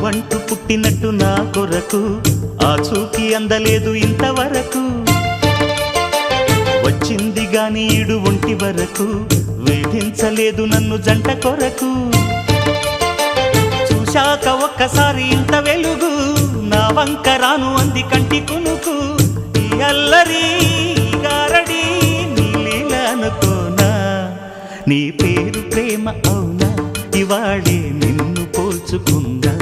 నువ్వంటూ పుట్టినట్టు నా కొరకు ఆ చూకి అందలేదు ఇంతవరకు వచ్చింది గాని ఈడు ఒంటి వరకు వేధించలేదు నన్ను జంట కొరకు చూశాక ఒక్కసారి ఇంత వెలుగు నా వంక రాను అంది కంటి కునుకు ఈ అల్లరి గారడి నీ లీల అనుకోనా నీ పేరు ప్రేమ అవునా ఇవాళే నిన్ను పోల్చుకుందా